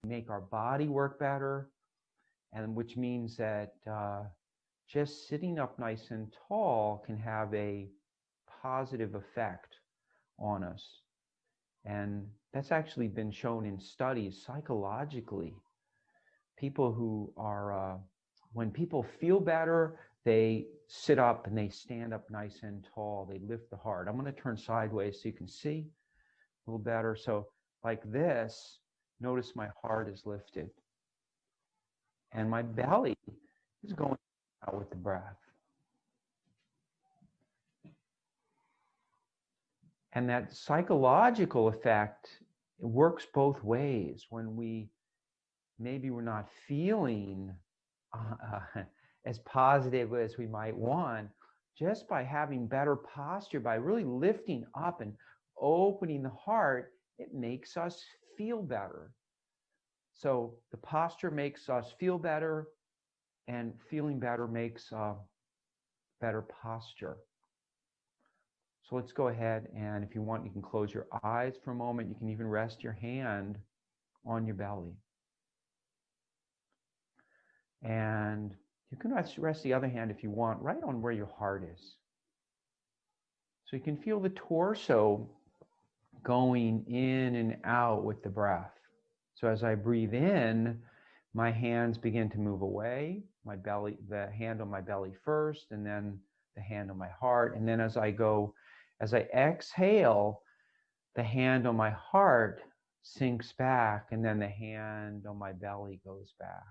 make our body work better, and which means that just sitting up nice and tall can have a positive effect on us. And that's actually been shown in studies psychologically. People who are, when people feel better, they sit up and they stand up nice and tall. They lift the heart. I'm going to turn sideways so you can see a little better. So like this, notice my heart is lifted. And my belly is going out with the breath. And that psychological effect, it works both ways. When maybe we're not feeling as positive as we might want, just by having better posture, by really lifting up and opening the heart, it makes us feel better. So the posture makes us feel better, and feeling better makes better posture. So let's go ahead, and if you want, you can close your eyes for a moment. You can even rest your hand on your belly. And you can rest the other hand, if you want, right on where your heart is. So you can feel the torso going in and out with the breath. So as I breathe in, my hands begin to move away, my belly, the hand on my belly first, and then the hand on my heart. And then as I exhale, the hand on my heart sinks back, and then the hand on my belly goes back.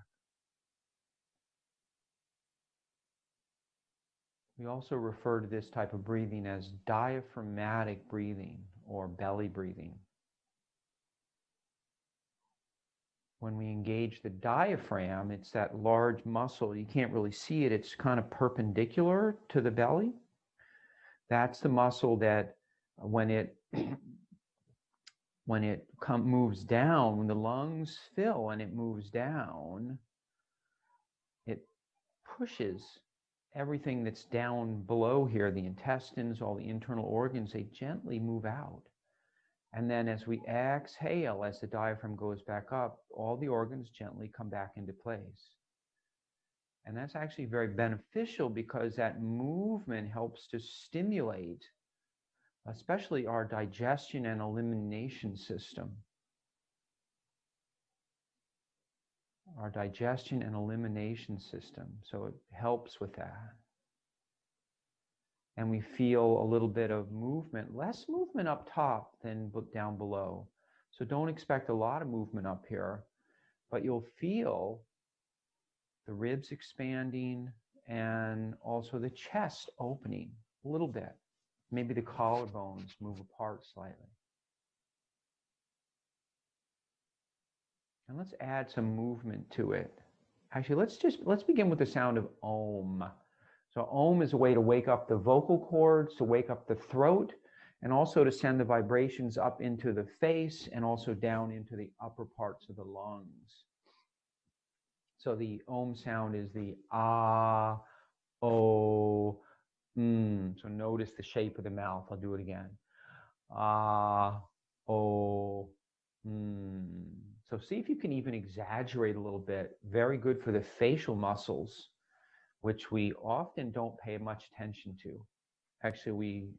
We also refer to this type of breathing as diaphragmatic breathing or belly breathing. When we engage the diaphragm, it's that large muscle. You can't really see it. It's kind of perpendicular to the belly. That's the muscle that when it moves down, when the lungs fill and it moves down, it pushes everything that's down below here, the intestines, all the internal organs, they gently move out. And then as we exhale, as the diaphragm goes back up, all the organs gently come back into place. And that's actually very beneficial because that movement helps to stimulate, especially our digestion and elimination system. Our digestion and elimination system. So it helps with that. And we feel a little bit of movement, less movement up top than down below. So don't expect a lot of movement up here, but you'll feel the ribs expanding and also the chest opening a little bit. Maybe the collarbones move apart slightly. And let's add some movement to it. Actually, let's begin with the sound of Om. So Om is a way to wake up the vocal cords, to wake up the throat, and also to send the vibrations up into the face and also down into the upper parts of the lungs. So the Om sound is the ah, o, So notice the shape of the mouth. I'll do it again. Ah, o, So see if you can even exaggerate a little bit. Very good for the facial muscles, which we often don't pay much attention to. Actually, we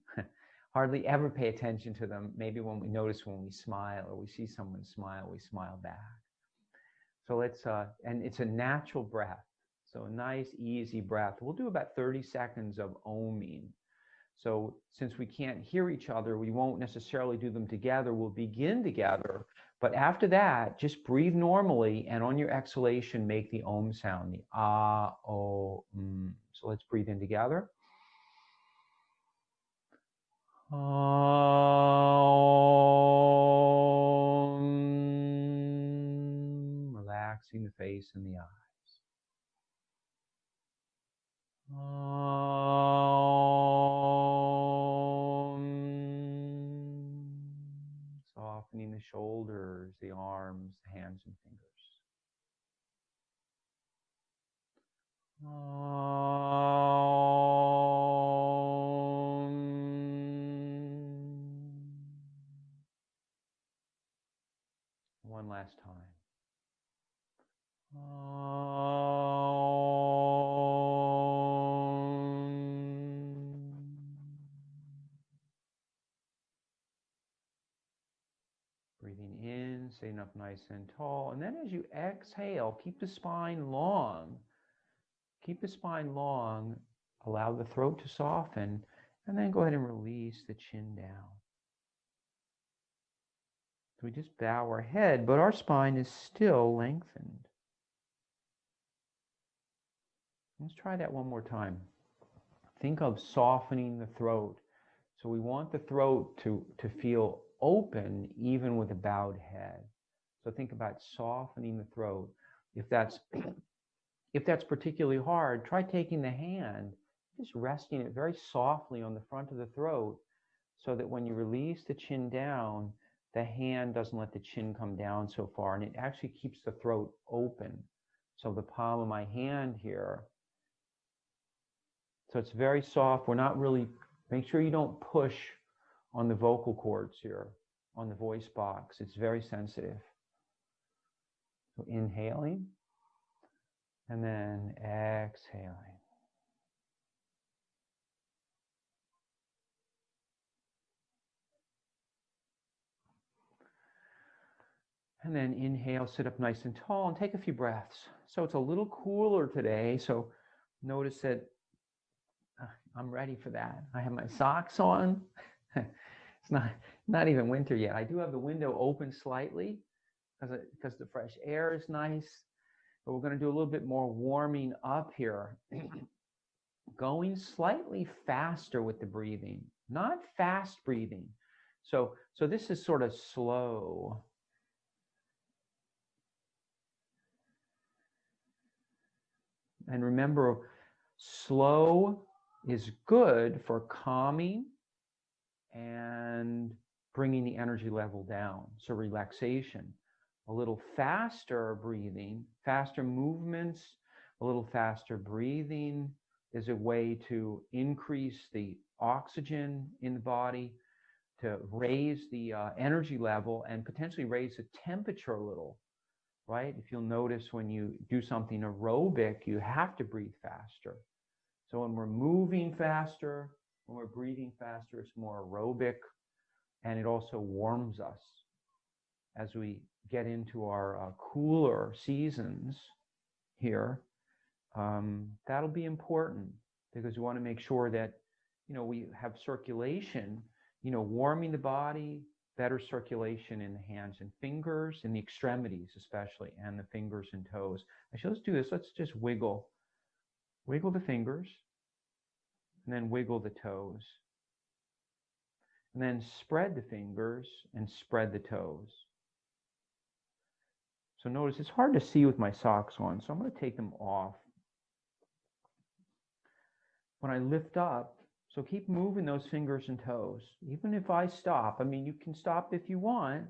hardly ever pay attention to them. Maybe when we smile or we see someone smile, we smile back. So and it's a natural breath. So a nice, easy breath. We'll do about 30 seconds of oming. So since we can't hear each other, we won't necessarily do them together. We'll begin together. But after that, just breathe normally. And on your exhalation, make the Om sound, the ah, o, So let's breathe in together. Om. Relaxing the face and the eyes. Softening the shoulders, the arms, the hands and fingers. One last time. Breathing in, sitting up nice and tall. And then as you exhale, keep the spine long. Keep the spine long. Allow the throat to soften. And then go ahead and release the chin down. So we just bow our head, but our spine is still lengthened. Let's try that one more time. Think of softening the throat. So we want the throat to feel open even with a bowed head. So think about softening the throat. If that's particularly hard, try taking the hand, just resting it very softly on the front of the throat so that when you release the chin down, the hand doesn't let the chin come down so far, and it actually keeps the throat open. So the palm of my hand here, so it's very soft. We're not really, make sure you don't push on the vocal cords here, on the voice box. It's very sensitive. So inhaling, and then exhaling. And then inhale, sit up nice and tall, and take a few breaths. So it's a little cooler today, so notice that I'm ready for that. I have my socks on. It's not even winter yet. I do have the window open slightly because the fresh air is nice. But we're going to do a little bit more warming up here. Going slightly faster with the breathing, not fast breathing. So this is sort of slow. And remember, slow is good for calming and bringing the energy level down. So relaxation. A little faster breathing, faster movements, a little faster breathing is a way to increase the oxygen in the body, to raise the energy level and potentially raise the temperature a little, right? If you'll notice when you do something aerobic, you have to breathe faster. So when we're moving faster, when we're breathing faster, it's more aerobic, and it also warms us as we get into our cooler seasons here. That'll be important because we want to make sure that, we have circulation, warming the body, better circulation in the hands and fingers, in the extremities especially, and the fingers and toes. Actually, let's do this. Let's just wiggle the fingers, and then wiggle the toes. And then spread the fingers and spread the toes. So notice it's hard to see with my socks on, so I'm going to take them off. When I lift up, so keep moving those fingers and toes. Even if I stop, you can stop if you want,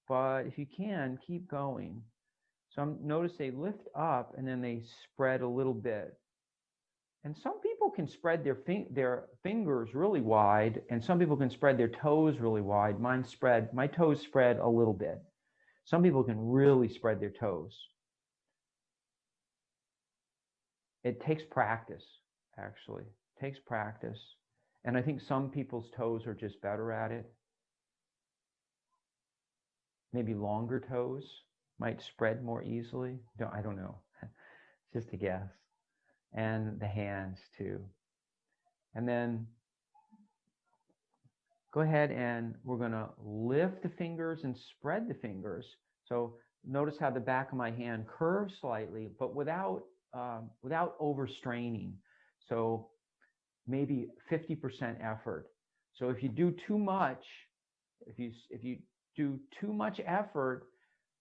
but if you can, keep going. So notice they lift up and then they spread a little bit. And some people can spread their fingers really wide, and some people can spread their toes really wide. My toes spread a little bit. Some people can really spread their toes. It takes practice, actually. It takes practice. And I think some people's toes are just better at it. Maybe longer toes might spread more easily. I don't know. It's just a guess. And the hands too. And then go ahead and we're going to lift the fingers and spread the fingers. So notice how the back of my hand curves slightly, but without overstraining. So maybe 50% effort. So if you do too much, if you do too much effort,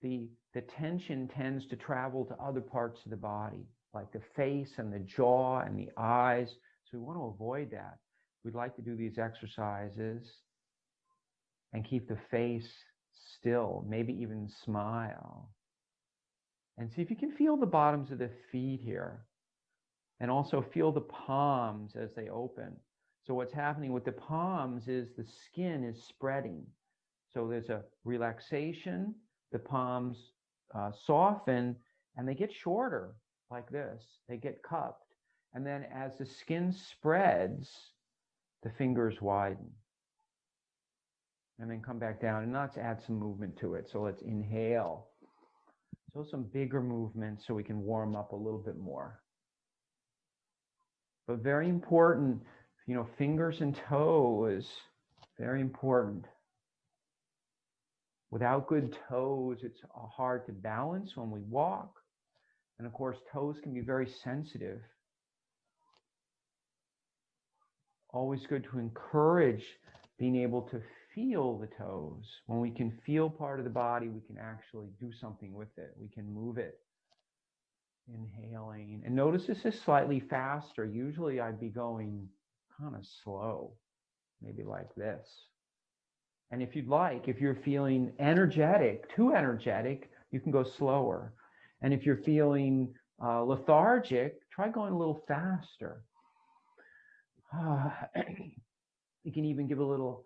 the tension tends to travel to other parts of the body, like the face and the jaw and the eyes. So we want to avoid that. We'd like to do these exercises and keep the face still, maybe even smile. And see if you can feel the bottoms of the feet here. And also feel the palms as they open. So what's happening with the palms is the skin is spreading. So there's a relaxation, the palms soften, And they get shorter like this. They get cupped. And then as the skin spreads, the fingers widen. And then come back down. And let's add some movement to it. So let's inhale. So some bigger movements so we can warm up a little bit more. But very important, fingers and toes, very important. Without good toes, it's hard to balance when we walk. And of course, toes can be very sensitive. Always good to encourage being able to feel the toes. When we can feel part of the body, we can actually do something with it. We can move it. Inhaling. And notice this is slightly faster. Usually I'd be going kind of slow, maybe like this. And if you'd like, if you're feeling energetic, too energetic, you can go slower. And if you're feeling lethargic, try going a little faster. You can even give a little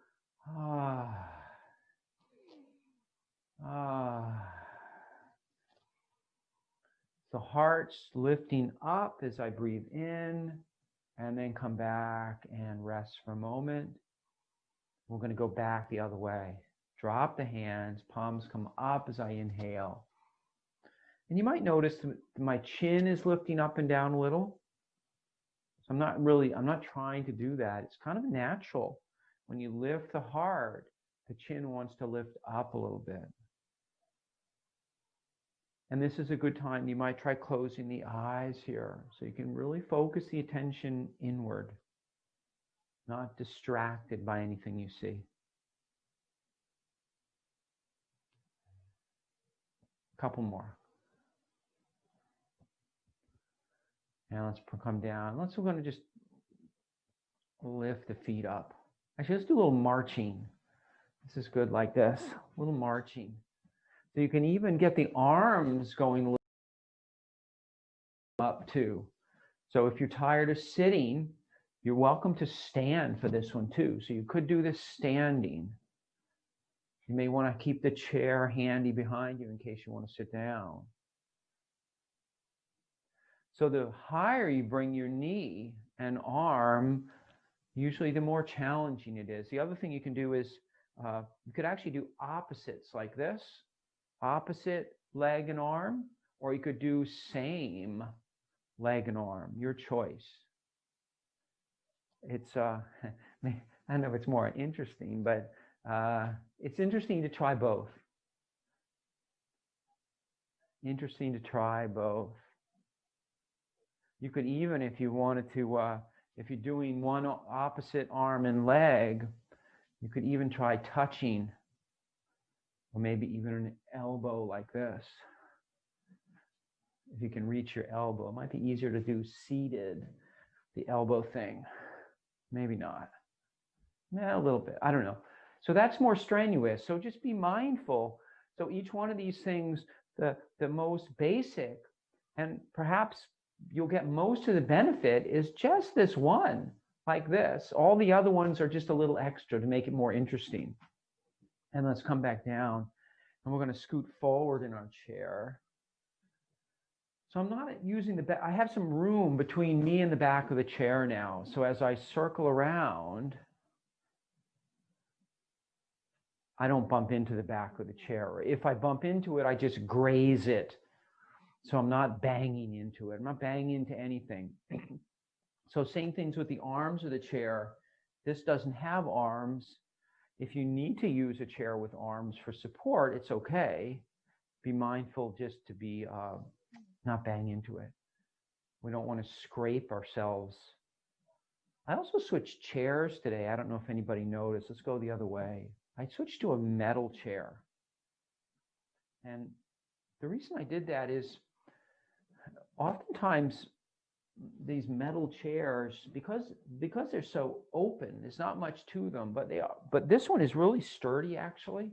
The heart's lifting up as I breathe in, and then come back and rest for a moment. We're going to go back the other way. Drop the hands, palms come up as I inhale. And you might notice that my chin is lifting up and down a little. So I'm not trying to do that. It's kind of natural. When you lift the heart, the chin wants to lift up a little bit. And this is a good time. You might try closing the eyes here so you can really focus the attention inward, not distracted by anything you see. A couple more. Now let's come down. We're going to just lift the feet up. Actually, let's do a little marching. This is good like this, a little marching. So you can even get the arms going up too. So if you're tired of sitting, you're welcome to stand for this one too. So you could do this standing. You may want to keep the chair handy behind you in case you want to sit down. So the higher you bring your knee and arm, usually the more challenging it is. The other thing you can do is you could actually do opposites like this. Opposite leg and arm, or you could do same leg and arm, your choice. It's, I don't know if it's more interesting, but it's interesting to try both. Interesting to try both. You could even, if you wanted to, if you're doing one opposite arm and leg, you could even try touching, or maybe even an elbow like this. If you can reach your elbow, it might be easier to do seated, the elbow thing. Maybe not. A little bit, I don't know. So that's more strenuous. So just be mindful. So each one of these things, the most basic, and perhaps you'll get most of the benefit, is just this one, like this. All the other ones are just a little extra to make it more interesting. And let's come back down, and we're going to scoot forward in our chair. So I'm not using the back. I have some room between me and the back of the chair now. So as I circle around, I don't bump into the back of the chair. If I bump into it, I just graze it. So I'm not banging into it. I'm not banging into anything. So same things with the arms of the chair. This doesn't have arms. If you need to use a chair with arms for support, it's okay. Be mindful just to be not bang into it. We don't want to scrape ourselves. I also switched chairs today. I don't know if anybody noticed. Let's go the other way. I switched to a metal chair. And the reason I did that is oftentimes these metal chairs, because they're so open, there's not much to them, but they are. But this one is really sturdy, actually.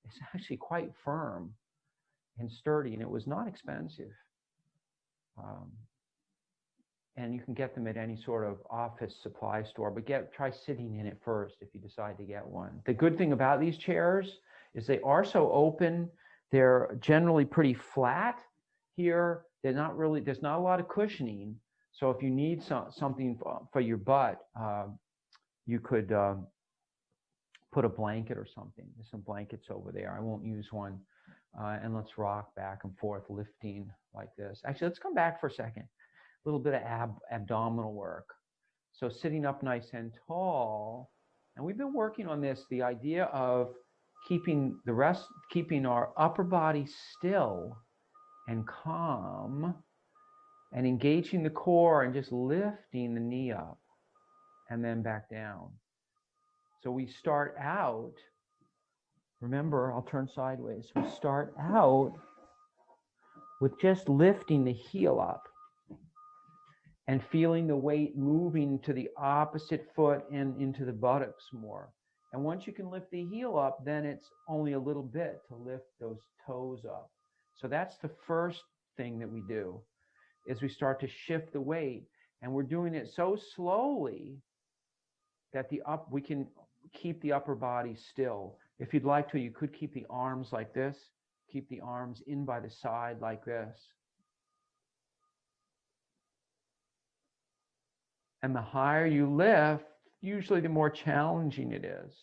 It's actually quite firm and sturdy, and it was not expensive. And you can get them at any sort of office supply store, but try sitting in it first if you decide to get one. The good thing about these chairs is they are so open. They're generally pretty flat, here. There's not a lot of cushioning. So if you need something for your butt, you could put a blanket or something. There's some blankets over there. I won't use one. And let's rock back and forth, lifting like this. Actually, let's come back for a second. A little bit of abdominal work. So sitting up nice and tall. And we've been working on this, the idea of keeping our upper body still and calm, and engaging the core and just lifting the knee up and then back down. So we start out, remember, I'll turn sideways. We start out with just lifting the heel up and feeling the weight moving to the opposite foot and into the buttocks more. And once you can lift the heel up, then it's only a little bit to lift those toes up. So that's the first thing that we do, is we start to shift the weight. And we're doing it so slowly that we can keep the upper body still. If you'd like to, you could keep the arms like this. Keep the arms in by the side like this. And the higher you lift, usually the more challenging it is.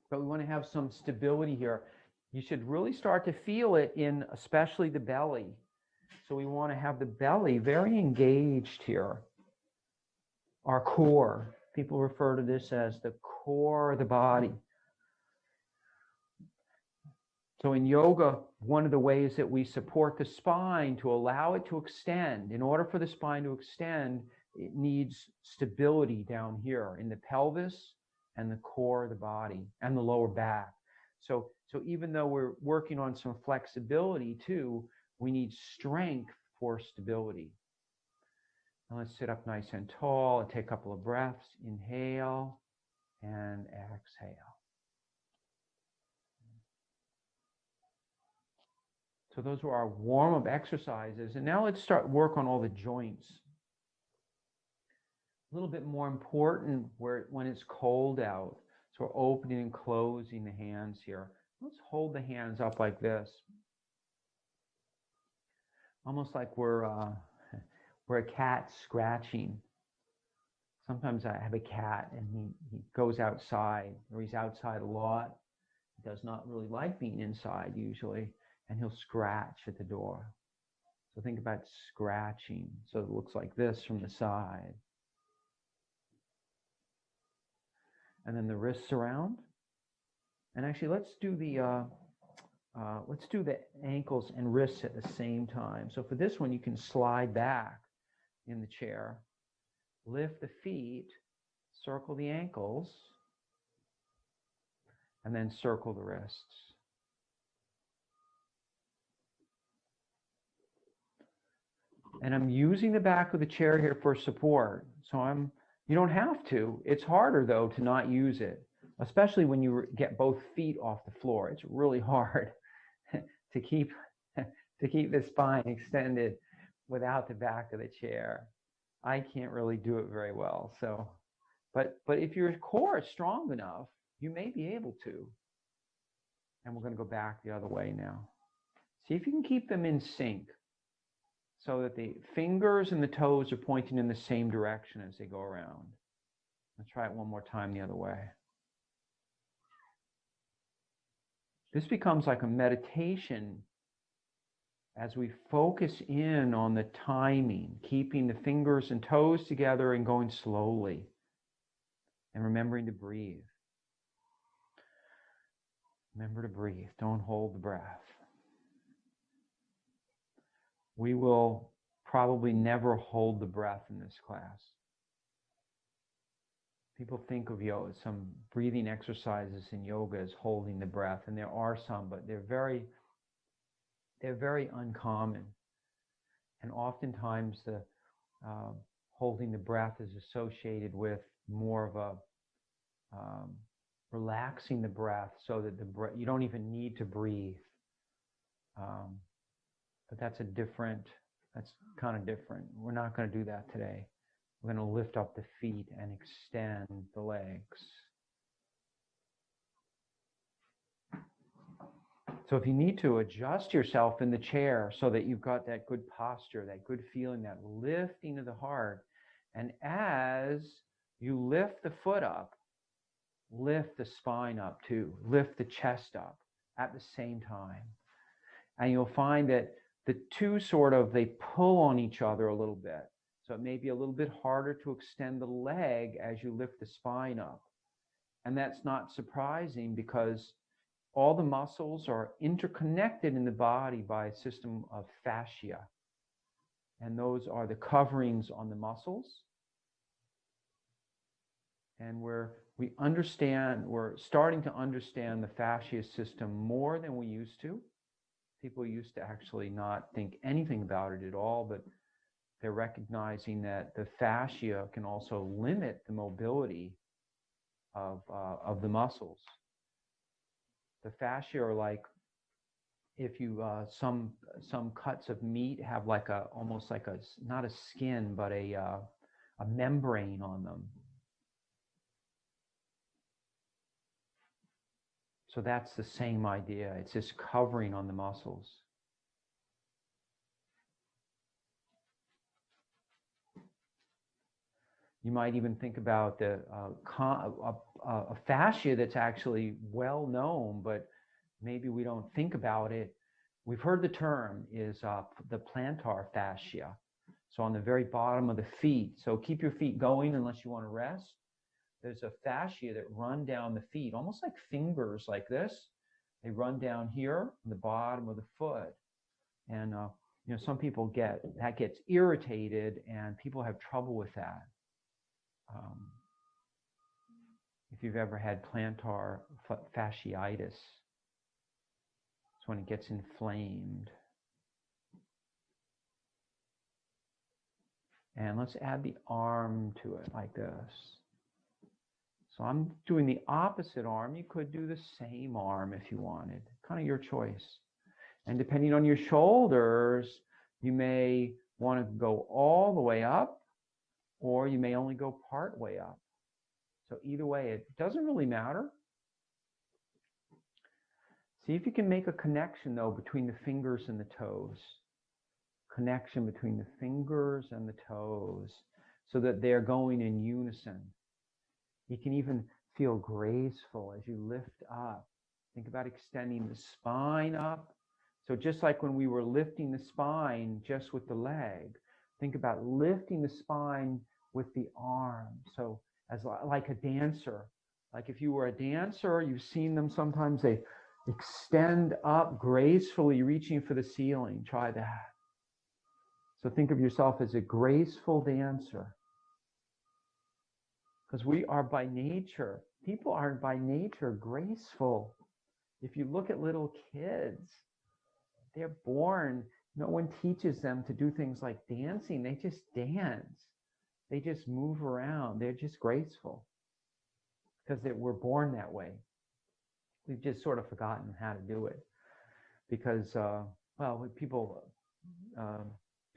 But we want to have some stability here. You should really start to feel it in especially the belly. So we want to have the belly very engaged here. Our core. People refer to this as the core of the body. So in yoga, one of the ways that we support the spine to allow it to extend, in order for the spine to extend, it needs stability down here in the pelvis and the core of the body and the lower back. So even though we're working on some flexibility too, we need strength for stability. Now let's sit up nice and tall and take a couple of breaths. Inhale and exhale. So those were our warm-up exercises. And now let's start work on all the joints. A little bit more important when it's cold out. So we're opening and closing the hands here. Let's hold the hands up like this. Almost like we're a cat scratching. Sometimes I have a cat and he goes outside, or he's outside a lot. He does not really like being inside usually, and he'll scratch at the door. So think about scratching. So it looks like this from the side. And then the wrists around. And actually, let's do the ankles and wrists at the same time. So for this one, you can slide back in the chair, lift the feet, circle the ankles, and then circle the wrists. And I'm using the back of the chair here for support. So you don't have to. It's harder though to not use it, especially when you get both feet off the floor. It's really hard to keep the spine extended without the back of the chair. I can't really do it very well. So, but if your core is strong enough, you may be able to. And we're going to go back the other way now. See if you can keep them in sync, so that the fingers and the toes are pointing in the same direction as they go around. Let's try it one more time the other way. This becomes like a meditation as we focus in on the timing, keeping the fingers and toes together and going slowly, and remembering to breathe. Remember to breathe. Don't hold the breath. We will probably never hold the breath in this class. People think of yoga, some breathing exercises in yoga as holding the breath, and there are some, but they're very uncommon. And oftentimes the holding the breath is associated with more of a relaxing the breath, so that you don't even need to breathe. But that's kind of different. We're not going to do that today. We're going to lift up the feet and extend the legs. So if you need to adjust yourself in the chair so that you've got that good posture, that good feeling, that lifting of the heart, and as you lift the foot up, lift the spine up too, lift the chest up at the same time. And you'll find that the two they pull on each other a little bit. So it may be a little bit harder to extend the leg as you lift the spine up. And that's not surprising because all the muscles are interconnected in the body by a system of fascia. And those are the coverings on the muscles. And we're starting to understand the fascia system more than we used to. People used to actually not think anything about it at all, but they're recognizing that the fascia can also limit the mobility of the muscles. The fascia are like, if you some cuts of meat have like almost like not a skin but a membrane on them. So that's the same idea. It's this covering on the muscles. You might even think about a fascia that's actually well known, but maybe we don't think about it. We've heard the term is the plantar fascia. So on the very bottom of the feet. So keep your feet going unless you want to rest. There's a fascia that run down the feet, almost like fingers like this. They run down here on the bottom of the foot. And some people gets irritated, and people have trouble with that. If you've ever had plantar fasciitis, it's when it gets inflamed. And let's add the arm to it like this. So I'm doing the opposite arm. You could do the same arm if you wanted, kind of your choice. And depending on your shoulders, you may want to go all the way up, or you may only go part way up. So either way, it doesn't really matter. See if you can make a connection, though, between the fingers and the toes. Connection between the fingers and the toes so that they're going in unison. You can even feel graceful as you lift up. Think about extending the spine up. So just like when we were lifting the spine just with the leg, think about lifting the spine with the arm. So as like a dancer. Like if you were a dancer, you've seen them sometimes, they extend up gracefully, reaching for the ceiling. Try that. So think of yourself as a graceful dancer. Because we are by nature, people are by nature graceful. If you look at little kids, they're born, no one teaches them to do things like dancing. They just dance. They just move around. They're just graceful because we're born that way. We've just sort of forgotten how to do it because, people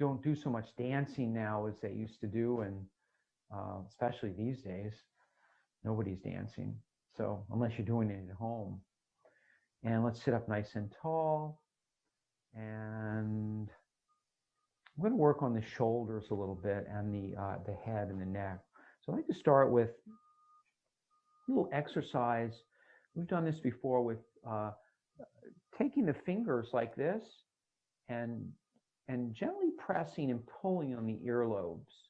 don't do so much dancing now as they used to do, and especially these days, nobody's dancing. So unless you're doing it at home. And let's sit up nice and tall. And I'm going to work on the shoulders a little bit and the head and the neck. So I'd like to start with a little exercise. We've done this before with taking the fingers like this and gently pressing and pulling on the earlobes.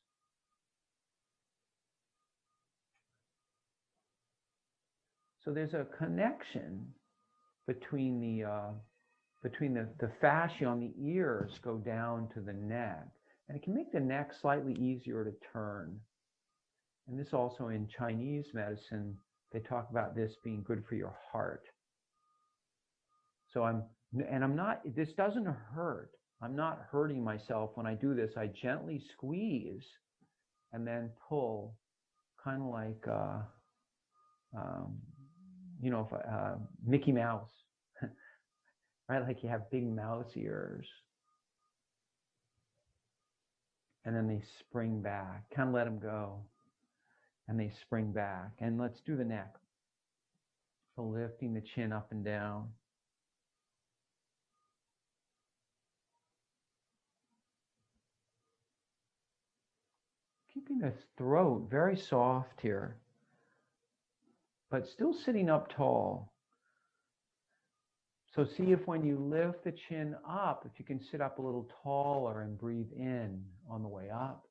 So there's a connection between the fascia on the ears go down to the neck, and it can make the neck slightly easier to turn. And this also in Chinese medicine, they talk about this being good for your heart. So this doesn't hurt. I'm not hurting myself when I do this. I gently squeeze and then pull, kind of like, Mickey Mouse, right? Like you have big mouse ears. And then they spring back, kind of let them go. And they spring back. And let's do the neck. So lifting the chin up and down. Keeping the throat very soft here, but still sitting up tall. So see if when you lift the chin up, if you can sit up a little taller and breathe in on the way up,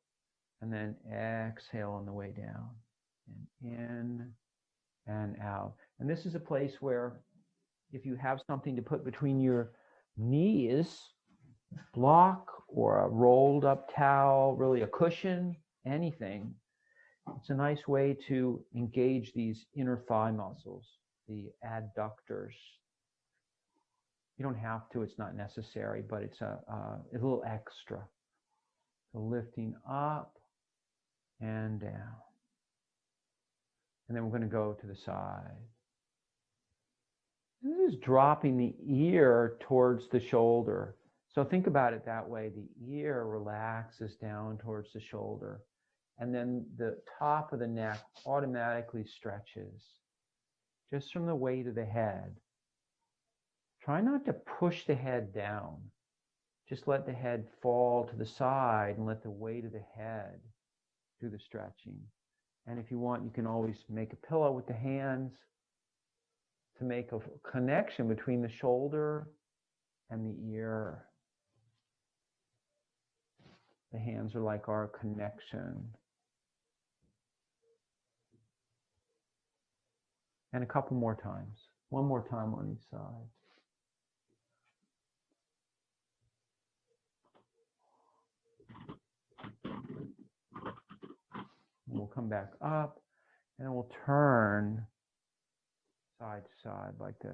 and then exhale on the way down, and in and out. And this is a place where if you have something to put between your knees, block or a rolled up towel, really a cushion, anything, it's a nice way to engage these inner thigh muscles, the adductors. You don't have to, it's not necessary, but it's a little extra. So lifting up and down. And then we're going to go to the side. This is dropping the ear towards the shoulder. So think about it that way. The ear relaxes down towards the shoulder. And then the top of the neck automatically stretches just from the weight of the head. Try not to push the head down. Just let the head fall to the side and let the weight of the head do the stretching. And if you want, you can always make a pillow with the hands to make a connection between the shoulder and the ear. The hands are like our connection. And a couple more times. One more time on each side. We'll come back up, and then we'll turn side to side like this.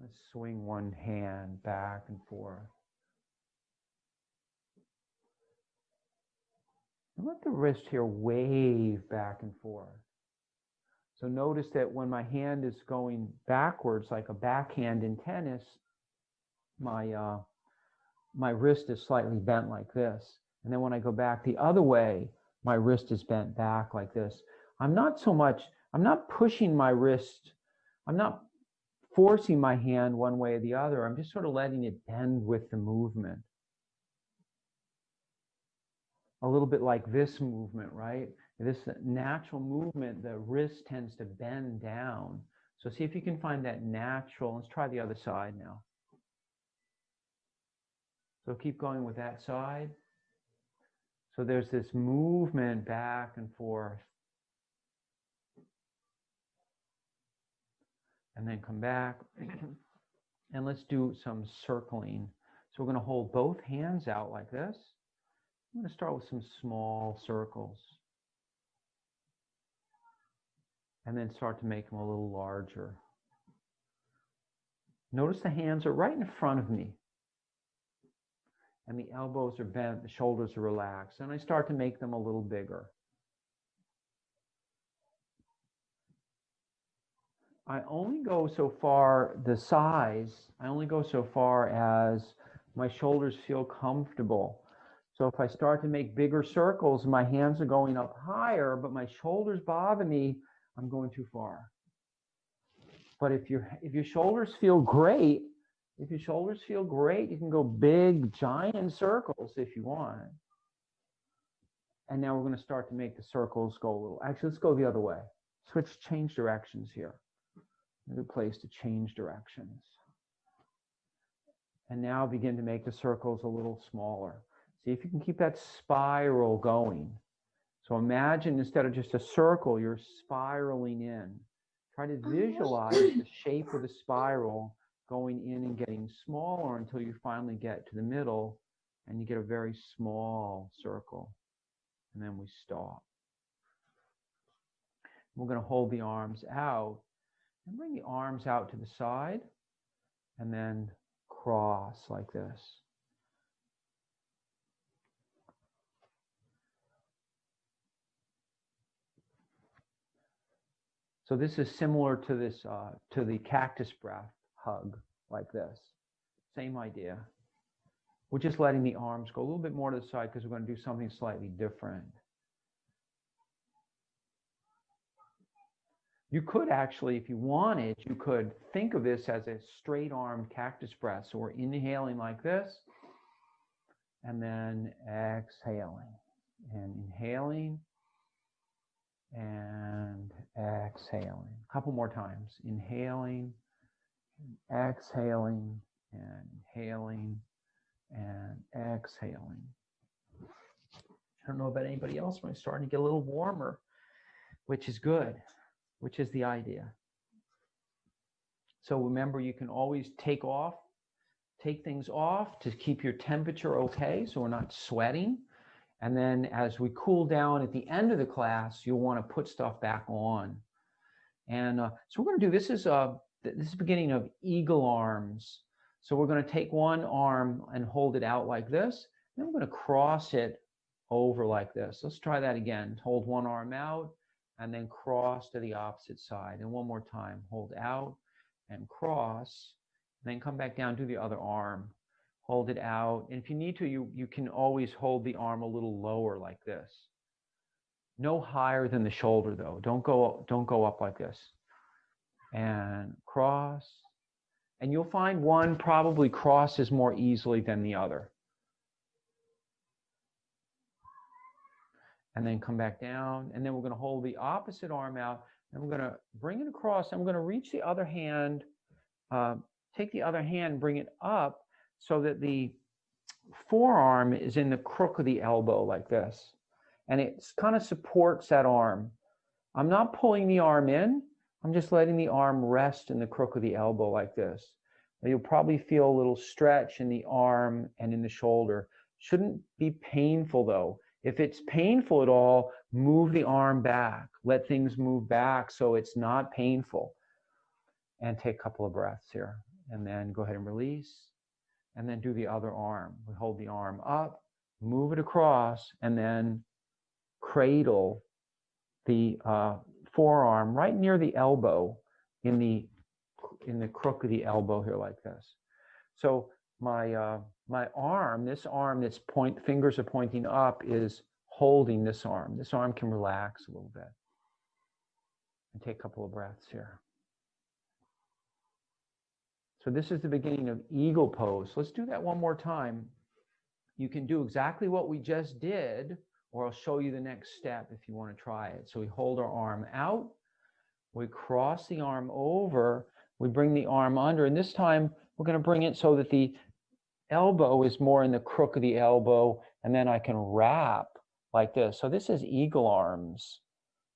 Let's swing one hand back and forth. And let the wrist here wave back and forth. So notice that when my hand is going backwards, like a backhand in tennis, my wrist is slightly bent like this. And then when I go back the other way, my wrist is bent back like this. I'm not pushing my wrist. I'm not forcing my hand one way or the other. I'm just sort of letting it bend with the movement. A little bit like this movement, right? This natural movement, the wrist tends to bend down. So see if you can find that natural. Let's try the other side now. So keep going with that side. So there's this movement back and forth. And then come back. And let's do some circling. So we're going to hold both hands out like this. I'm going to start with some small circles. And then start to make them a little larger. Notice the hands are right in front of me. And the elbows are bent, the shoulders are relaxed. And I start to make them a little bigger. I only go so far, the size, I only go so far as my shoulders feel comfortable. So if I start to make bigger circles, my hands are going up higher, but my shoulders bother me, I'm going too far. But if your shoulders feel great, you can go big, giant circles if you want. And now we're going to start to make the circles go a little. Actually, let's go the other way. Change directions here. A good place to change directions. And now begin to make the circles a little smaller. See if you can keep that spiral going. So imagine instead of just a circle, you're spiraling in. Try to visualize the shape of the spiral going in and getting smaller until you finally get to the middle and you get a very small circle. And then we stop. We're going to hold the arms out and bring the arms out to the side and then cross like this. So this is similar to this, to the cactus breath hug, like this. Same idea. We're just letting the arms go a little bit more to the side because we're going to do something slightly different. You could actually, if you wanted, you could think of this as a straight-armed cactus breath. So we're inhaling like this, and then exhaling. and inhaling and exhaling. A couple more times. Inhaling, exhaling, and inhaling and exhaling. I don't know about anybody else, but I'm starting to get a little warmer, which is good, which is the idea. So remember, you can always take things off to keep your temperature okay, so we're not sweating. And then as we cool down at the end of the class, you'll want to put stuff back on. And so we're going to do, this is the beginning of eagle arms. So we're going to take one arm and hold it out like this. Then we're going to cross it over like this. Let's try that again. Hold one arm out and then cross to the opposite side. And one more time, hold out and cross, and then come back down to the other arm. Hold it out. And if you need to, you can always hold the arm a little lower like this. No higher than the shoulder though. Don't go up like this. And cross. And you'll find one probably crosses more easily than the other. And then come back down. And then we're going to hold the opposite arm out. And we're going to bring it across. And we're going to reach the other hand, take the other hand, bring it up so that the forearm is in the crook of the elbow like this. And it kind of supports that arm. I'm not pulling the arm in. I'm just letting the arm rest in the crook of the elbow like this. And you'll probably feel a little stretch in the arm and in the shoulder. Shouldn't be painful though. If it's painful at all, move the arm back. Let things move back so it's not painful. And take a couple of breaths here. And then go ahead and release. And then do the other arm. We hold the arm up, move it across, and then cradle the forearm right near the elbow in the crook of the elbow here like this. So my arm, this arm that's fingers are pointing up, is holding this arm. This arm can relax a little bit. And take a couple of breaths here. So this is the beginning of eagle pose. Let's do that one more time. You can do exactly what we just did, or I'll show you the next step if you want to try it. So we hold our arm out, we cross the arm over, we bring the arm under, and this time we're going to bring it so that the elbow is more in the crook of the elbow, and then I can wrap like this. So this is eagle arms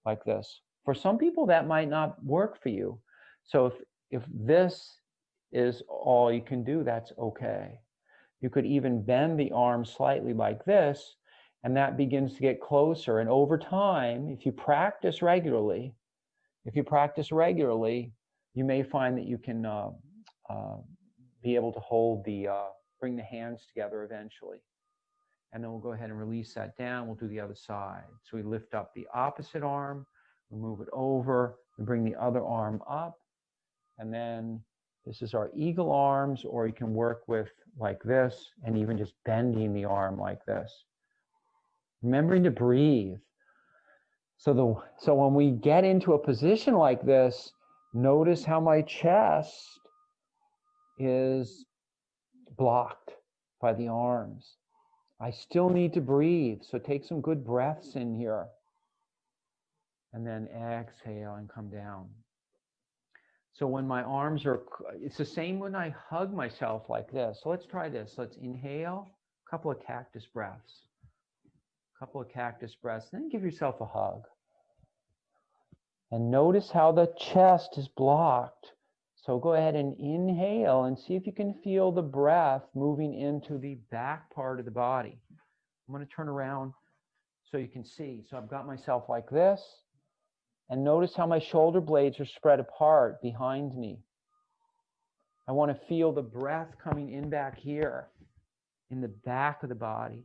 like this. For some people that might not work for you. So if this is all you can do, that's okay. You could even bend the arm slightly like this, and that begins to get closer. And over time, if you practice regularly, you may find that you can be able to hold bring the hands together eventually. And then we'll go ahead and release that down. We'll do the other side. So we lift up the opposite arm, we move it over, we bring the other arm up, and then this is our eagle arms, or you can work with like this and even just bending the arm like this. Remembering to breathe. So when we get into a position like this, notice how my chest is blocked by the arms. I still need to breathe, so take some good breaths in here. And then exhale and come down. So when my arms are, it's the same when I hug myself like this. So let's try this. Let's inhale, a couple of cactus breaths. Then give yourself a hug. And notice how the chest is blocked. So go ahead and inhale and see if you can feel the breath moving into the back part of the body. I'm going to turn around so you can see. So I've got myself like this. And notice how my shoulder blades are spread apart behind me. I want to feel the breath coming in back here, in the back of the body.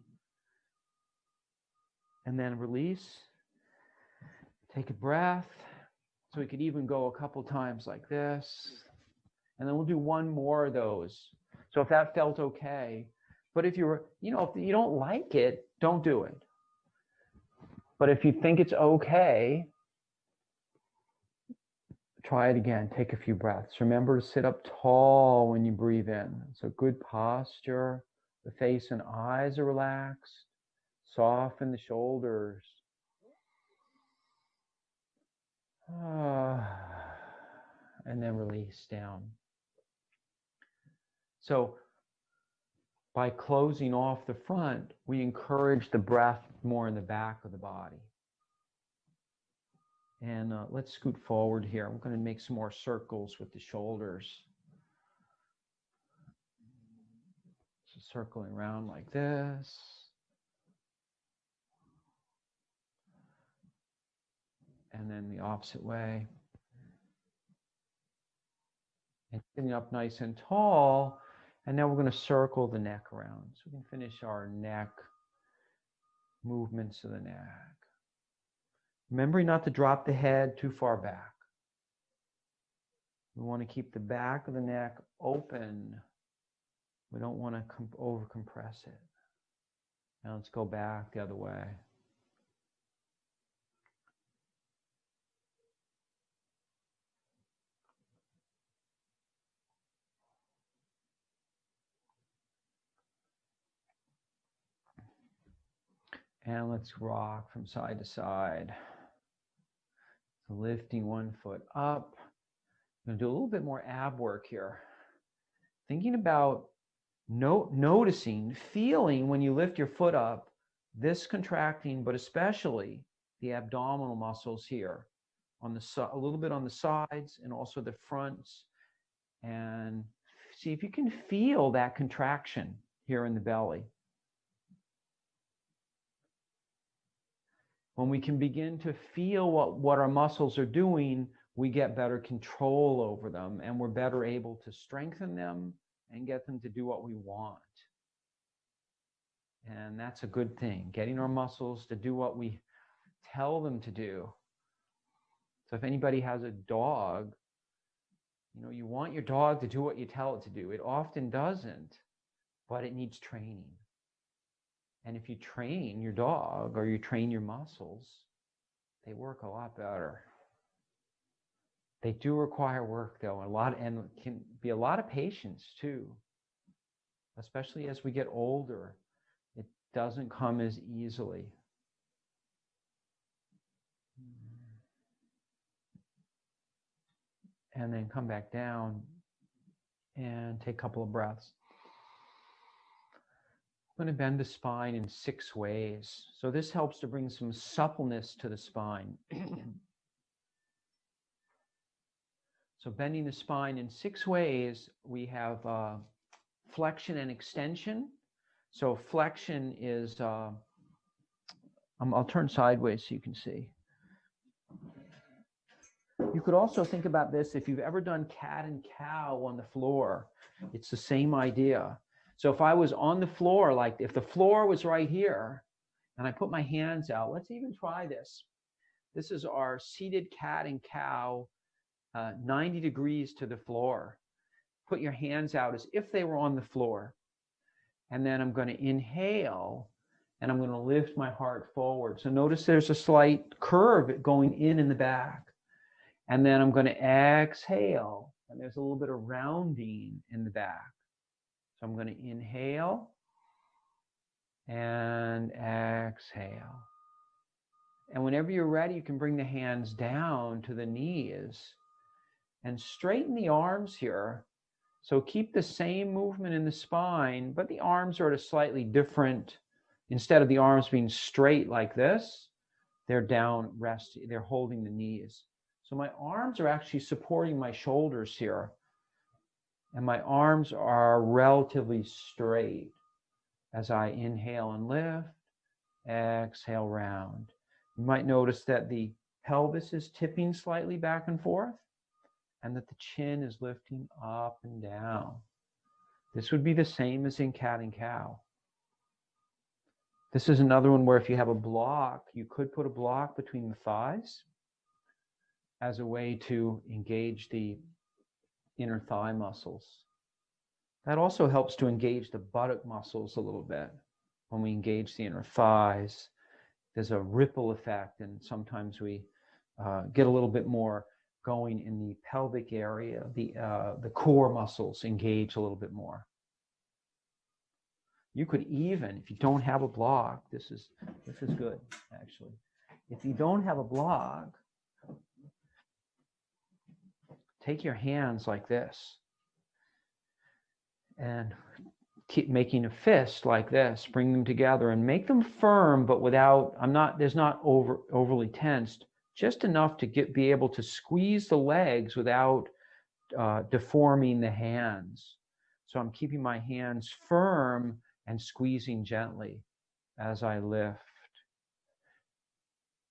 And then release. Take a breath. So we could even go a couple times like this. And then we'll do one more of those. So if that felt okay. But if if you don't like it, don't do it. But if you think it's okay, try it again. Take a few breaths. Remember to sit up tall when you breathe in. So good posture. The face and eyes are relaxed. Soften the shoulders. And then release down. So by closing off the front, we encourage the breath more in the back of the body. And let's scoot forward here. I'm going to make some more circles with the shoulders. So circling around like this. And then the opposite way. And sitting up nice and tall. And now we're going to circle the neck around. So we can finish our neck movements of the neck. Remembering not to drop the head too far back. We want to keep the back of the neck open. We don't want to over compress it. Now let's go back the other way. And let's rock from side to side. So lifting one foot up. I'm going to do a little bit more ab work here. Thinking about noticing, feeling when you lift your foot up, this contracting, but especially the abdominal muscles here, on the a little bit on the sides and also the fronts. And see if you can feel that contraction here in the belly. When we can begin to feel what our muscles are doing, we get better control over them, and we're better able to strengthen them and get them to do what we want. And that's a good thing, getting our muscles to do what we tell them to do. So if anybody has a dog, you want your dog to do what you tell it to do. It often doesn't, but it needs training. And if you train your dog or you train your muscles, they work a lot better. They do require work, though, and can be a lot of patience too, especially as we get older. It doesn't come as easily. And then come back down and take a couple of breaths. I'm going to bend the spine in 6 ways. So this helps to bring some suppleness to the spine. So bending the spine in 6 ways, we have flexion and extension. So flexion is, I'll turn sideways so you can see. You could also think about this if you've ever done cat and cow on the floor. It's the same idea. So if I was on the floor, like if the floor was right here, and I put my hands out, let's even try this. This is our seated cat and cow, 90 degrees to the floor. Put your hands out as if they were on the floor. And then I'm going to inhale, and I'm going to lift my heart forward. So notice there's a slight curve going in the back. And then I'm going to exhale, and there's a little bit of rounding in the back. So I'm going to inhale and exhale. And whenever you're ready, you can bring the hands down to the knees and straighten the arms here. So keep the same movement in the spine, but the arms are at a slightly different, instead of the arms being straight like this, they're down, they're holding the knees. So my arms are actually supporting my shoulders here. And my arms are relatively straight as I inhale and lift, exhale, round. You might notice that the pelvis is tipping slightly back and forth, and that the chin is lifting up and down. This would be the same as in cat and cow. This is another one where if you have a block, you could put a block between the thighs as a way to engage the inner thigh muscles. That also helps to engage the buttock muscles a little bit. When we engage the inner thighs, there's a ripple effect, and sometimes we get a little bit more going in the pelvic area. The core muscles engage a little bit more. You could even, if you don't have a block, this is good, actually. If you don't have a block, take your hands like this and keep making a fist like this. Bring them together and make them firm, but without, there's not overly tensed, just enough to be able to squeeze the legs without deforming the hands. So I'm keeping my hands firm and squeezing gently as I lift.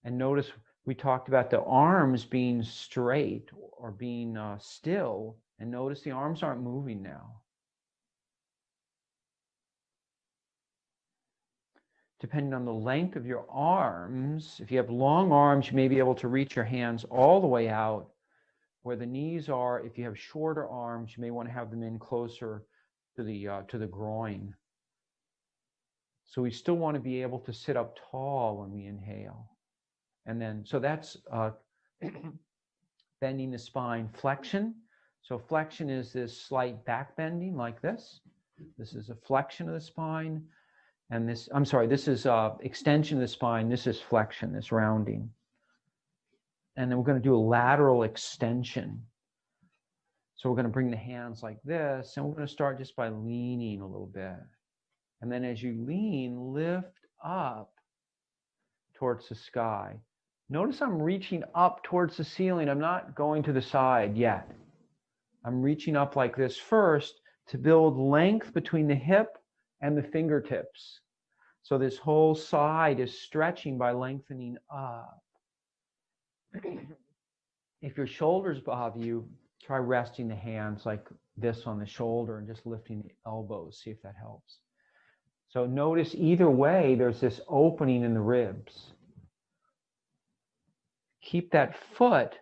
And notice we talked about the arms being straight or being still, and notice the arms aren't moving now. Depending on the length of your arms, if you have long arms, you may be able to reach your hands all the way out where the knees are. If you have shorter arms, you may want to have them in closer to the groin. So we still want to be able to sit up tall when we inhale. And then, so that's bending the spine. Flexion. So flexion is this slight back bending like this. This is a flexion of the spine. And this, I'm sorry, this is extension of the spine. This is flexion, this rounding. And then we're going to do a lateral extension. So we're going to bring the hands like this, and we're going to start just by leaning a little bit. And then as you lean, lift up towards the sky. Notice I'm reaching up towards the ceiling. I'm not going to the side yet. I'm reaching up like this first to build length between the hip and the fingertips. So this whole side is stretching by lengthening up. If your shoulders bother you, try resting the hands like this on the shoulder and just lifting the elbows. See if that helps. So notice either way, there's this opening in the ribs. Keep that foot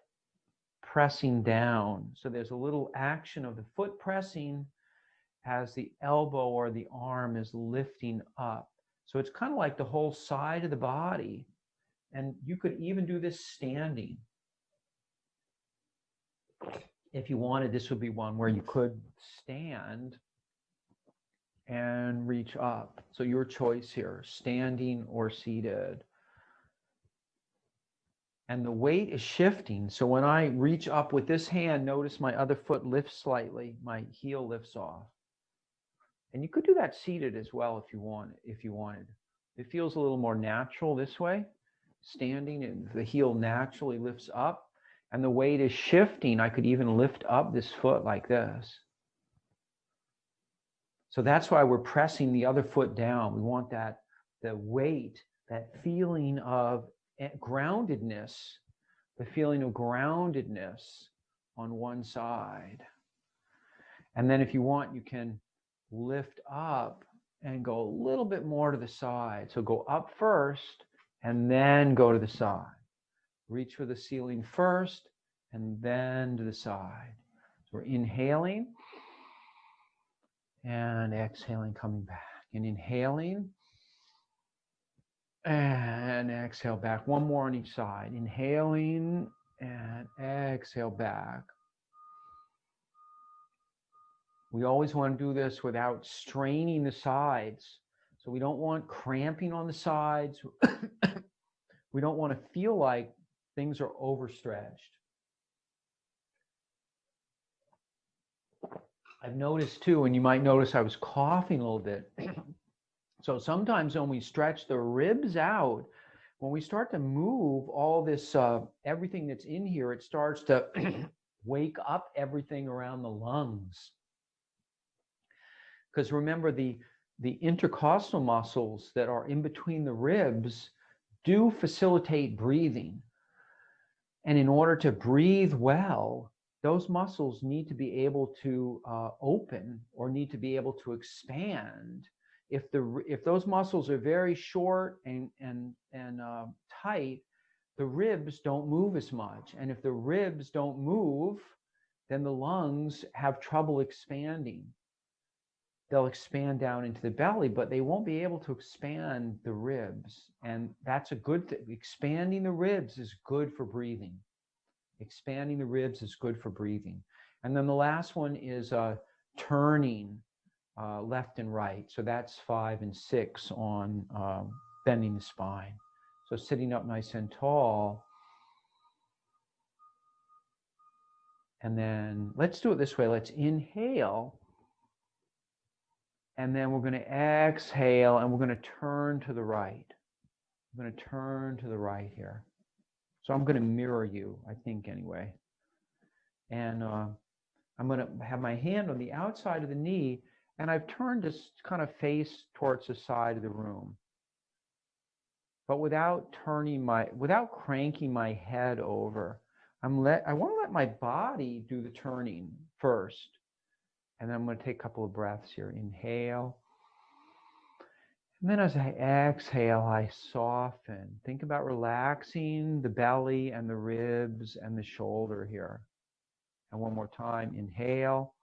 pressing down. So there's a little action of the foot pressing as the elbow or the arm is lifting up. So it's kind of like the whole side of the body. And you could even do this standing. If you wanted, this would be one where you could stand and reach up. So your choice here, standing or seated. And the weight is shifting. So when I reach up with this hand, notice my other foot lifts slightly. My heel lifts off. And you could do that seated as well if you wanted. It feels a little more natural this way. Standing, and the heel naturally lifts up. And the weight is shifting. I could even lift up this foot like this. So that's why we're pressing the other foot down. We want the weight, that feeling of groundedness, the feeling of groundedness on one side. And then if you want, you can lift up and go a little bit more to the side. So go up first and then go to the side. Reach for the ceiling first and then to the side. So we're inhaling and exhaling, coming back. And inhaling and exhale back. One more on each side. Inhaling and exhale back. We always want to do this without straining the sides. So we don't want cramping on the sides. We don't want to feel like things are overstretched. I've noticed too, and you might notice I was coughing a little bit. So sometimes when we stretch the ribs out, when we start to move all this, everything that's in here, it starts to wake up everything around the lungs. Because remember, the intercostal muscles that are in between the ribs do facilitate breathing. And in order to breathe well, those muscles need to be able to open or need to be able to expand. If those muscles are very short and tight, the ribs don't move as much. And if the ribs don't move, then the lungs have trouble expanding. They'll expand down into the belly, but they won't be able to expand the ribs. And that's a good thing. Expanding the ribs is good for breathing. Expanding the ribs is good for breathing. And then the last one is turning. left and right. So that's 5 and 6 on bending the spine. So sitting up nice and tall. And then let's do it this way. Let's inhale. And then we're going to exhale, and we're going to turn to the right. I'm going to turn to the right here. So I'm going to mirror you, I think, anyway. And I'm going to have my hand on the outside of the knee, and I've turned to kind of face towards the side of the room. But without cranking my head over. I want to let my body do the turning first. And then I'm going to take a couple of breaths here. Inhale. And then as I exhale, I soften. Think about relaxing the belly and the ribs and the shoulder here. And one more time, inhale.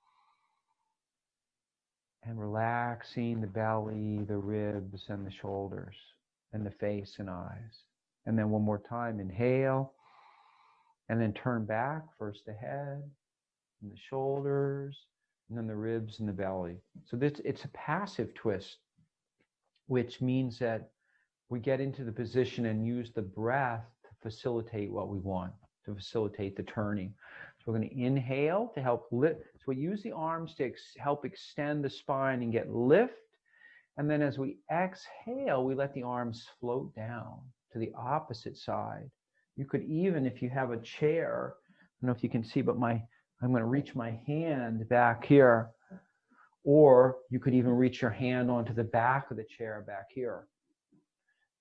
And relaxing the belly, the ribs, and the shoulders, and the face and eyes. And then one more time, inhale. And then turn back, first the head, and the shoulders, and then the ribs and the belly. So it's a passive twist, which means that we get into the position and use the breath to facilitate what we want, to facilitate the turning. So we're going to inhale to help lift. So we use the arms to help extend the spine and get lift. And then as we exhale, we let the arms float down to the opposite side. You could even, if you have a chair, I don't know if you can see, but I'm going to reach my hand back here. Or you could even reach your hand onto the back of the chair back here.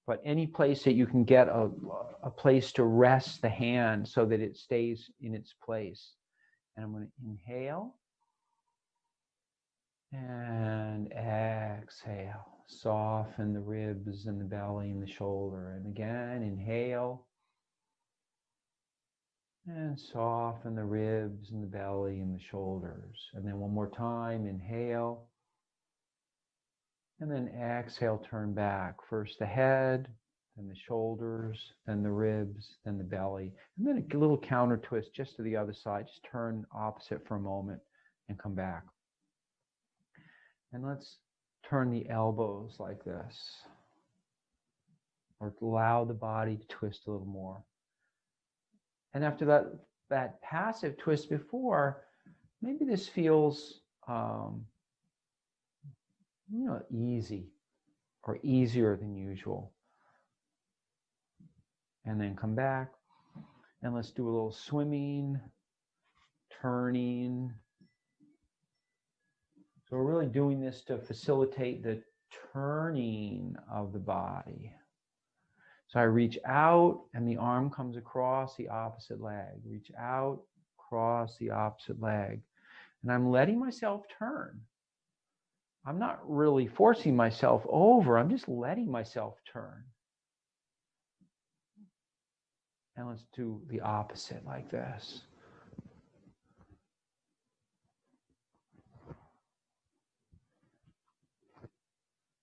But any place that you can get a place to rest the hand so that it stays in its place. And I'm going to inhale and exhale. Soften the ribs and the belly and the shoulder. And again, inhale. And soften the ribs and the belly and the shoulders. And then one more time, inhale. And then exhale, turn back. First the head, then the shoulders, then the ribs, then the belly. And then a little counter twist just to the other side. Just turn opposite for a moment and come back. And let's turn the elbows like this. Or allow the body to twist a little more. And after that passive twist before, maybe this feels easy or easier than usual. And then come back and let's do a little swimming, turning. So we're really doing this to facilitate the turning of the body. So I reach out and the arm comes across the opposite leg. Reach out, cross the opposite leg. And I'm letting myself turn. I'm not really forcing myself over. I'm just letting myself turn. And let's do the opposite like this.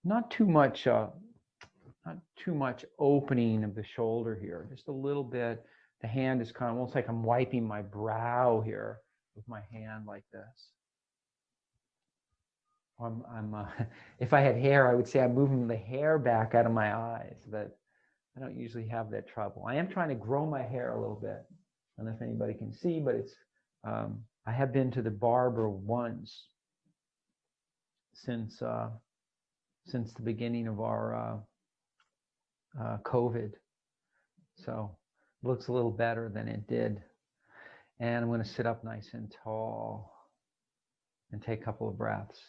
Not too much opening of the shoulder here, just a little bit. The hand is kind of almost like I'm wiping my brow here with my hand like this. If I had hair, I would say I'm moving the hair back out of my eyes, but I don't usually have that trouble. I am trying to grow my hair a little bit. I don't know if anybody can see, but it's, I have been to the barber once since the beginning of our COVID. So it looks a little better than it did. And I'm going to sit up nice and tall and take a couple of breaths.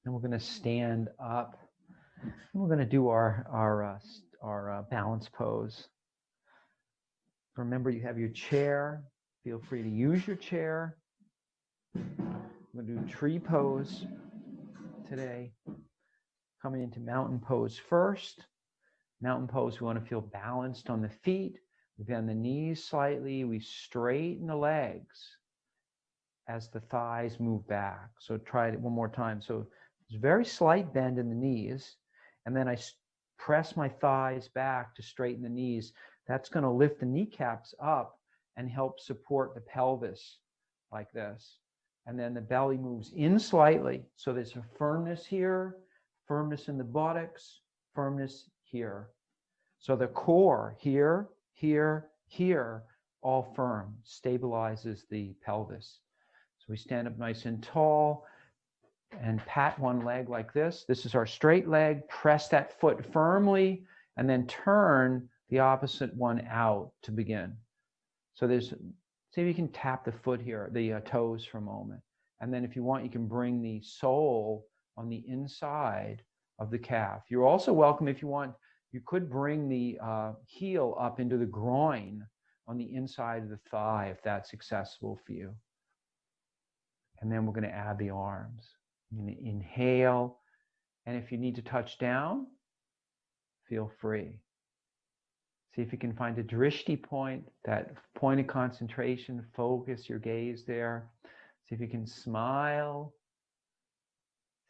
And we're going to stand up. And we're going to do our balance pose. Remember, you have your chair. Feel free to use your chair. We're going to do tree pose today. Coming into mountain pose first. Mountain pose, we want to feel balanced on the feet. We bend the knees slightly. We straighten the legs as the thighs move back. So try it one more time. So it's a very slight bend in the knees. And then I press my thighs back to straighten the knees. That's going to lift the kneecaps up and help support the pelvis like this. And then the belly moves in slightly. So there's a firmness here, firmness in the buttocks, firmness here. So the core here, here, here, all firm, stabilizes the pelvis. So we stand up nice and tall and pat one leg like this. This is our straight leg. Press that foot firmly and then turn the opposite one out to begin. So there's, see if you can tap the foot here, the toes for a moment. And then if you want, you can bring the sole on the inside of the calf. You're also welcome, if you want, you could bring the heel up into the groin on the inside of the thigh if that's accessible for you. And then we're going to add the arms. You're going to inhale. And if you need to touch down, feel free. See if you can find a drishti point, that point of concentration. Focus your gaze there. See if you can smile.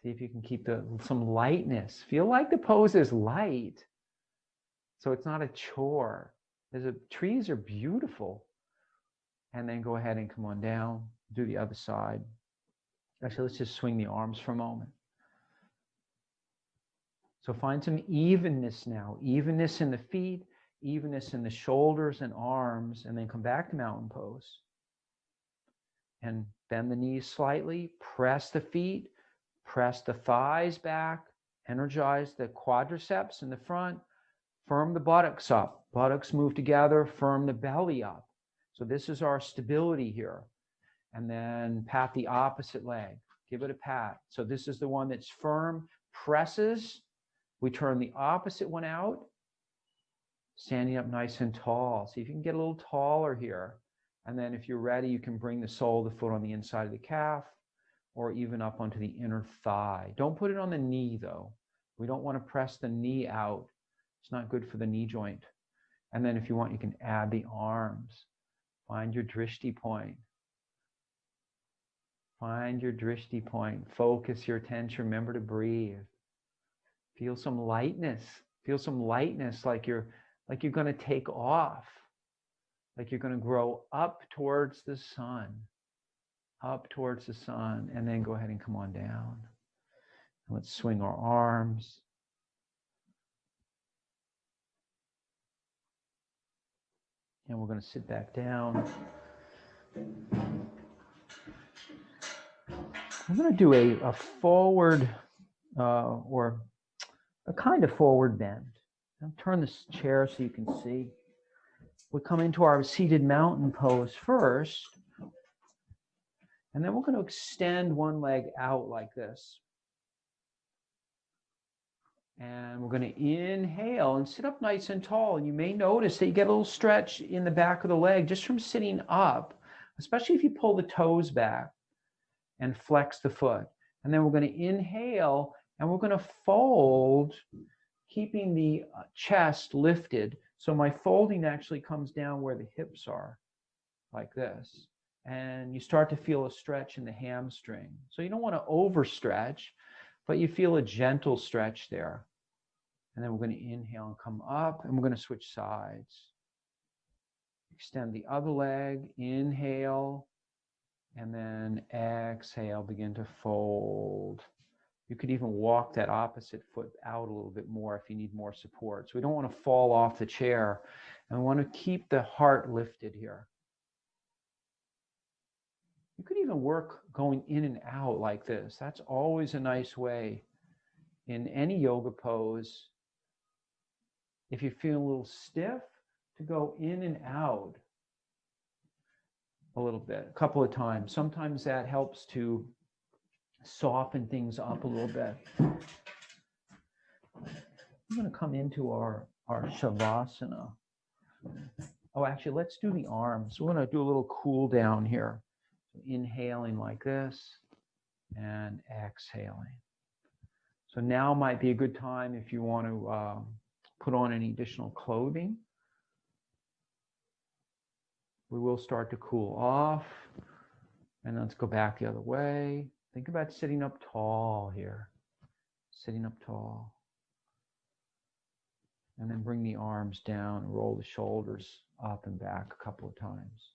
See if you can keep some lightness. Feel like the pose is light. So it's not a chore. Trees are beautiful. And then go ahead and come on down. Do the other side. Actually, let's just swing the arms for a moment. So find some evenness now. Evenness in the feet, evenness in the shoulders and arms, and then come back to mountain pose. And bend the knees slightly, press the feet, press the thighs back, energize the quadriceps in the front, firm the buttocks up. Buttocks move together, firm the belly up. So this is our stability here. And then pat the opposite leg. Give it a pat. So this is the one that's firm, presses. We turn the opposite one out, standing up nice and tall. See if you can get a little taller here. And then if you're ready, you can bring the sole of the foot on the inside of the calf or even up onto the inner thigh. Don't put it on the knee, though. We don't want to press the knee out. It's not good for the knee joint. And then if you want, you can add the arms. Find your drishti point. Find your drishti point. Focus your attention. Remember to breathe. Feel some lightness. Feel some lightness, like you're going to take off. Like you're going to grow up towards the sun. Up towards the sun. And then go ahead and come on down. Let's swing our arms. And we're going to sit back down. I'm going to do a forward or a kind of forward bend. I'll turn this chair so you can see. We come into our seated mountain pose first. And then we're going to extend one leg out like this. And we're going to inhale and sit up nice and tall. And you may notice that you get a little stretch in the back of the leg just from sitting up, especially if you pull the toes back and flex the foot. And then we're going to inhale and we're going to fold, keeping the chest lifted. So my folding actually comes down where the hips are, like this. And you start to feel a stretch in the hamstring. So you don't want to overstretch, but you feel a gentle stretch there. And then we're going to inhale and come up, and we're going to switch sides. Extend the other leg, inhale, and then exhale, begin to fold. You could even walk that opposite foot out a little bit more if you need more support. So we don't want to fall off the chair, and we want to keep the heart lifted here. You could even work going in and out like this. That's always a nice way in any yoga pose. If you feel a little stiff, to go in and out a little bit, a couple of times. Sometimes that helps to soften things up a little bit. I'm going to come into our Savasana. Oh, actually, let's do the arms. We're going to do a little cool down here. So inhaling like this and exhaling. So now might be a good time if you want to put on any additional clothing. We will start to cool off. And let's go back the other way. Think about sitting up tall here. Sitting up tall. And then bring the arms down, roll the shoulders up and back a couple of times.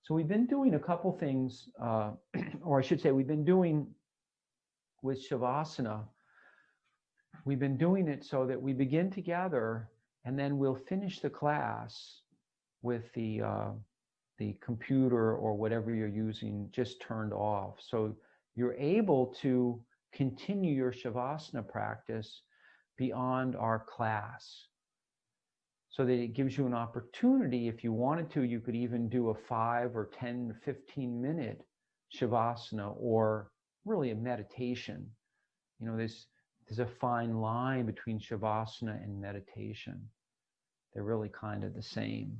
So we've been doing a couple things, or I should say we've been doing with Savasana, we've been doing it so that we begin together and then we'll finish the class with the computer or whatever you're using just turned off. So you're able to continue your Savasana practice beyond our class. So that it gives you an opportunity, if you wanted to, you could even do a 5 or 10, 15-minute Shavasana, or really a meditation. You know, there's a fine line between Shavasana and meditation. They're really kind of the same.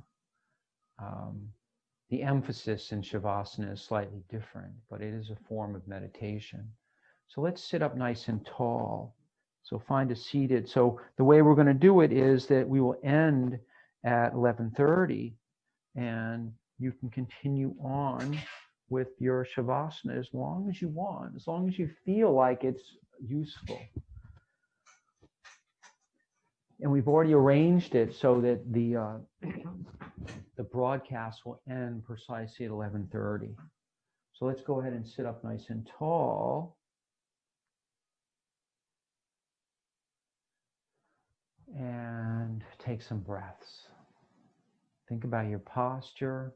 The emphasis in Shavasana is slightly different, but it is a form of meditation. So let's sit up nice and tall. So find a seated. So the way we're going to do it is that we will end at 11:30, and you can continue on with your Shavasana as long as you want, as long as you feel like it's useful. And we've already arranged it so that the broadcast will end precisely at 11:30. So let's go ahead and sit up nice and tall. And take some breaths. Think about your posture.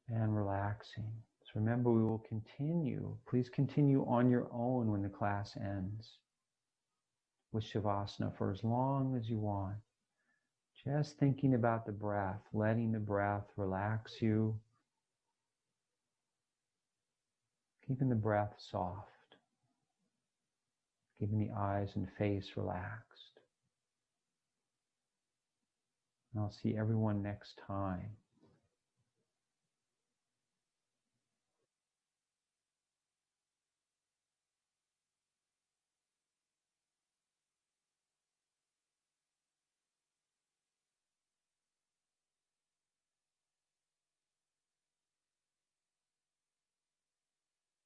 And relaxing. So remember, we will continue. Please continue on your own when the class ends with Shavasana for as long as you want. Just thinking about the breath, letting the breath relax you. Keeping the breath soft. Keeping the eyes and face relaxed. And I'll see everyone next time.